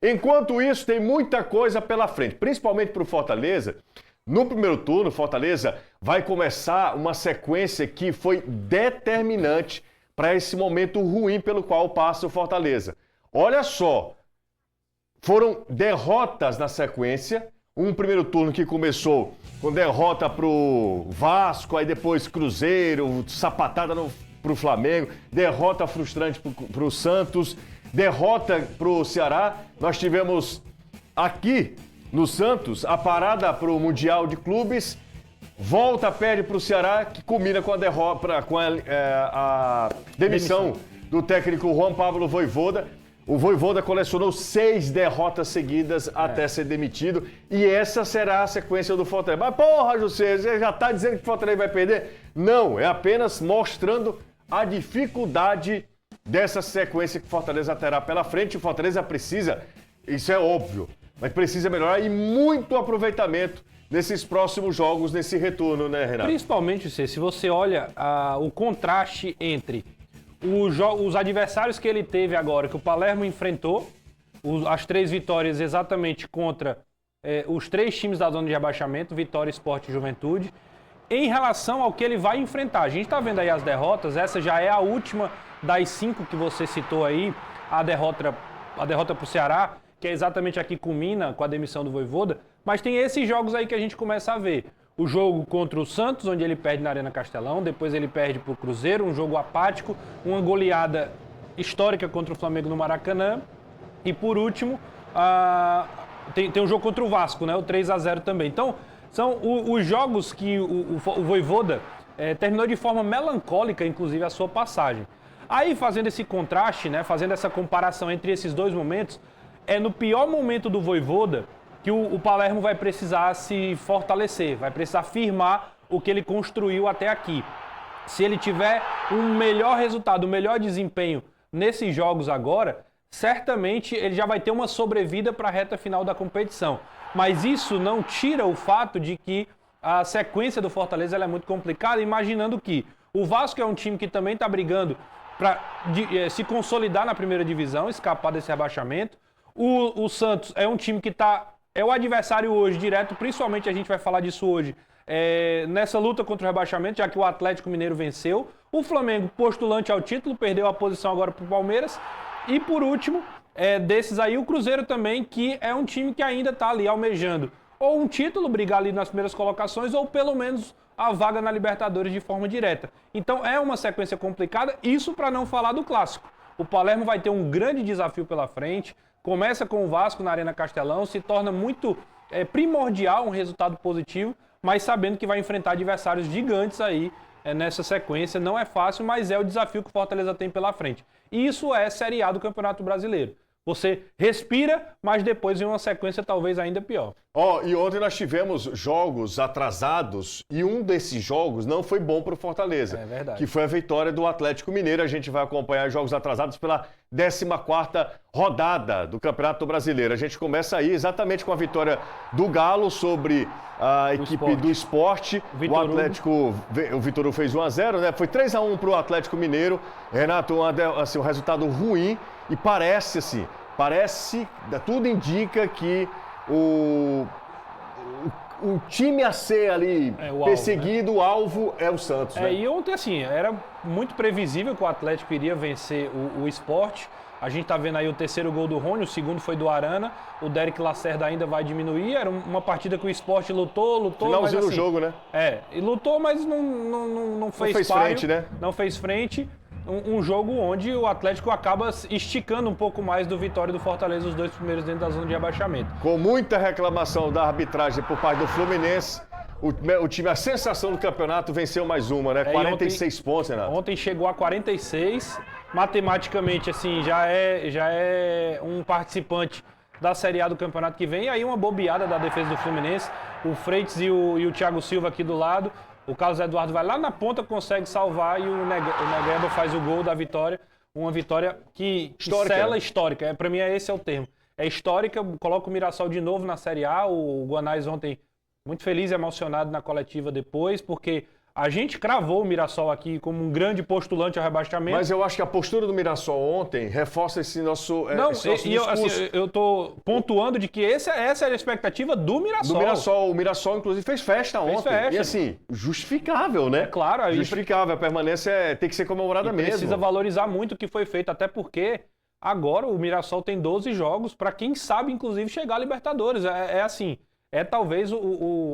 Enquanto isso, tem muita coisa pela frente, principalmente para o Fortaleza. No primeiro turno, Fortaleza vai começar uma sequência que foi determinante para esse momento ruim pelo qual passa o Fortaleza. Olha só, foram derrotas na sequência. Um primeiro turno que começou com derrota para o Vasco, aí depois Cruzeiro, sapatada para o Flamengo, derrota frustrante para o Santos, derrota para o Ceará. Nós tivemos aqui no Santos a parada para o Mundial de Clubes, volta, perde para o Ceará, que culmina com a derrota, com a demissão do técnico Juan Pablo Vojvoda. O Vojvoda colecionou 6 derrotas seguidas até ser demitido. E essa será a sequência do Fortaleza. Mas porra, José, você já está dizendo que o Fortaleza vai perder? Não, é apenas mostrando a dificuldade dessa sequência que o Fortaleza terá pela frente. O Fortaleza precisa, isso é óbvio, mas precisa melhorar e muito aproveitamento nesses próximos jogos, nesse retorno, né, Renato? Principalmente, se você olha o contraste entre os adversários que ele teve agora, que o Palermo enfrentou, as 3 vitórias exatamente contra os 3 times da zona de rebaixamento, Vitória, Sport e Juventude, em relação ao que ele vai enfrentar. A gente está vendo aí as derrotas, essa já é a última das 5 que você citou aí, a derrota para o Ceará, que é exatamente aqui que culmina com a demissão do Vojvoda, mas tem esses jogos aí que a gente começa a ver. O jogo contra o Santos, onde ele perde na Arena Castelão, depois ele perde para o Cruzeiro, um jogo apático, uma goleada histórica contra o Flamengo no Maracanã. E por último, tem um jogo contra o Vasco, né? O 3-0 também. Então, são os jogos que o Vojvoda terminou de forma melancólica, inclusive, a sua passagem. Aí, fazendo esse contraste, né? Fazendo essa comparação entre esses dois momentos, é no pior momento do Vojvoda que o Palermo vai precisar se fortalecer, vai precisar firmar o que ele construiu até aqui. Se ele tiver um melhor resultado, um melhor desempenho nesses jogos agora, certamente ele já vai ter uma sobrevida para a reta final da competição. Mas isso não tira o fato de que a sequência do Fortaleza ela é muito complicada, imaginando que o Vasco é um time que também está brigando para se consolidar na primeira divisão, escapar desse rebaixamento. O Santos é um time que é o adversário hoje direto, principalmente a gente vai falar disso hoje, nessa luta contra o rebaixamento, já que o Atlético Mineiro venceu. O Flamengo, postulante ao título, perdeu a posição agora para o Palmeiras. E por último, desses aí, o Cruzeiro também, que é um time que ainda está ali almejando ou um título, brigar ali nas primeiras colocações, ou pelo menos a vaga na Libertadores de forma direta. Então é uma sequência complicada, isso para não falar do clássico. O Palermo vai ter um grande desafio pela frente. Começa com o Vasco na Arena Castelão, se torna muito primordial um resultado positivo, mas sabendo que vai enfrentar adversários gigantes aí nessa sequência. Não é fácil, mas é o desafio que o Fortaleza tem pela frente. E isso é Série A do Campeonato Brasileiro. Você respira, mas depois vem uma sequência talvez ainda pior. E ontem nós tivemos jogos atrasados e um desses jogos não foi bom para o Fortaleza. É verdade. Que foi a vitória do Atlético Mineiro. A gente vai acompanhar jogos atrasados pela 14ª rodada do Campeonato Brasileiro. A gente começa aí exatamente com a vitória do Galo sobre a equipe do Sport. O Vitor Hugo fez 1-0, né? Foi 3-1 para o Atlético Mineiro. Renato, um resultado ruim e tudo indica que o time a ser ali perseguido, o alvo é o Santos. Né? E ontem, assim, era muito previsível que o Atlético iria vencer o Sport. A gente tá vendo aí o 3º gol do Rony, o 2º foi do Arana. O Derek Lacerda ainda vai diminuir. Era uma partida que o Sport lutou. Finalzinho do jogo, né? E lutou, mas não fez frente, né? Não fez frente. Um jogo onde o Atlético acaba esticando um pouco mais do Vitória e do Fortaleza, os 2 primeiros dentro da zona de rebaixamento. Com muita reclamação da arbitragem por parte do Fluminense, o time, a sensação do campeonato, venceu mais uma, né? 46 pontos, Renato. Ontem chegou a 46, matematicamente, assim, já é um participante da Série A do campeonato que vem, e aí uma bobeada da defesa do Fluminense, o Freitas e o Thiago Silva aqui do lado. O Carlos Eduardo vai lá na ponta, consegue salvar e o Negueba faz o gol da vitória. Uma vitória que sela histórica. Para mim, esse é o termo. É histórica, coloca o Mirassol de novo na Série A. O Guanais ontem muito feliz e emocionado na coletiva depois, porque A gente cravou o Mirassol aqui como um grande postulante ao rebaixamento. Mas eu acho que a postura do Mirassol ontem reforça esse nosso, Não, esse nosso eu, discurso. assim, eu tô pontuando de que essa era a expectativa do Mirassol. Do Mirassol. O Mirassol, inclusive, fez festa ontem. festa. E assim, justificável, né? Claro. Aí Justificável. A permanência tem que ser comemorada mesmo. Precisa valorizar muito o que foi feito, até porque agora o Mirassol tem 12 jogos para quem sabe, inclusive, chegar à Libertadores. Assim... É talvez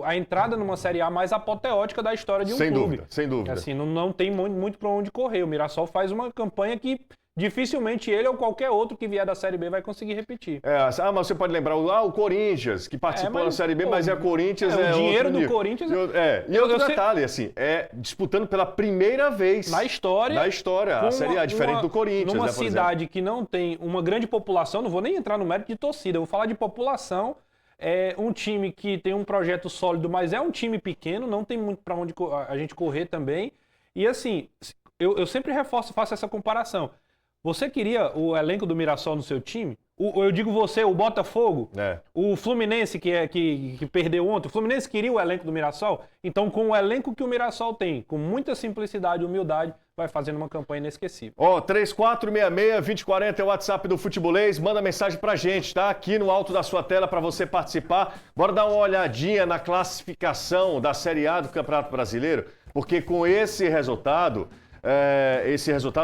a entrada numa Série A mais apoteótica da história de um clube. Dúvida, sem dúvida. Assim, não tem muito para onde correr. O Mirassol faz uma campanha que dificilmente ele ou qualquer outro que vier da Série B vai conseguir repetir. Mas você pode lembrar o Corinthians, que participou da Série B, mas Corinthians o dinheiro do nível. Corinthians... E outro detalhe, assim, disputando pela primeira vez na história a Série A, diferente do Corinthians. Numa né, por cidade que não tem uma grande população, não vou nem entrar no mérito de torcida, eu vou falar de população. É um time que tem um projeto sólido, mas é um time pequeno, não tem muito para onde a gente correr também. E assim, eu sempre faço essa comparação. Você queria o elenco do Mirassol no seu time? Eu digo você, o Botafogo, o Fluminense que perdeu ontem, o Fluminense queria o elenco do Mirassol? Então, com o elenco que o Mirassol tem, com muita simplicidade e humildade, vai fazendo uma campanha inesquecível. 3466-2040 é o WhatsApp do Futebolês. Manda mensagem pra gente, tá? Aqui no alto da sua tela para você participar. Bora dar uma olhadinha na classificação da Série A do Campeonato Brasileiro, porque com esse resultado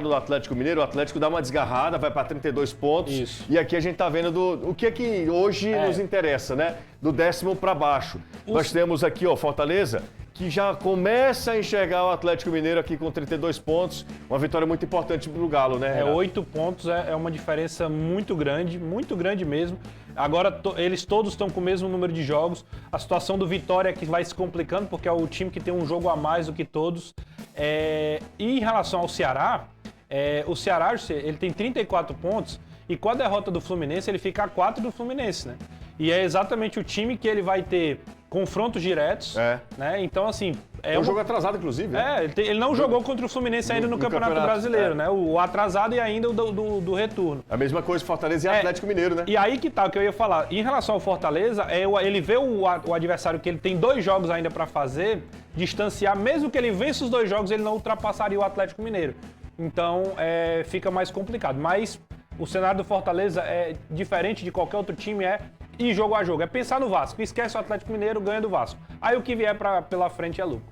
do Atlético Mineiro, o Atlético dá uma desgarrada, vai para 32 pontos. Isso. E aqui a gente tá vendo o que é que hoje nos interessa, né? Do 10º para baixo. Nós temos aqui, Fortaleza, que já começa a enxergar o Atlético Mineiro aqui com 32 pontos. Uma vitória muito importante para o Galo, né, Renato? 8 pontos é uma diferença muito grande mesmo. Agora eles todos estão com o mesmo número de jogos. A situação do Vitória é que vai se complicando, porque é o time que tem um jogo a mais do que todos. E em relação ao Ceará, o Ceará ele tem 34 pontos e com a derrota do Fluminense ele fica a 4 do Fluminense, né? E é exatamente o time que ele vai ter confrontos diretos, né? Então, assim... É um jogo atrasado, inclusive. Né? Ele não jogou contra o Fluminense ainda no Campeonato Brasileiro, né? O atrasado e ainda o do retorno. A mesma coisa Fortaleza e Atlético Mineiro, né? E aí que tá, o que eu ia falar. Em relação ao Fortaleza, ele vê o adversário que ele tem 2 jogos ainda para fazer, distanciar, mesmo que ele vença os 2 jogos, ele não ultrapassaria o Atlético Mineiro. Então, fica mais complicado. Mas o cenário do Fortaleza é diferente de qualquer outro time, ir jogo a jogo. É pensar no Vasco. Esquece o Atlético Mineiro, ganha do Vasco. Aí o que vier pela frente é lucro.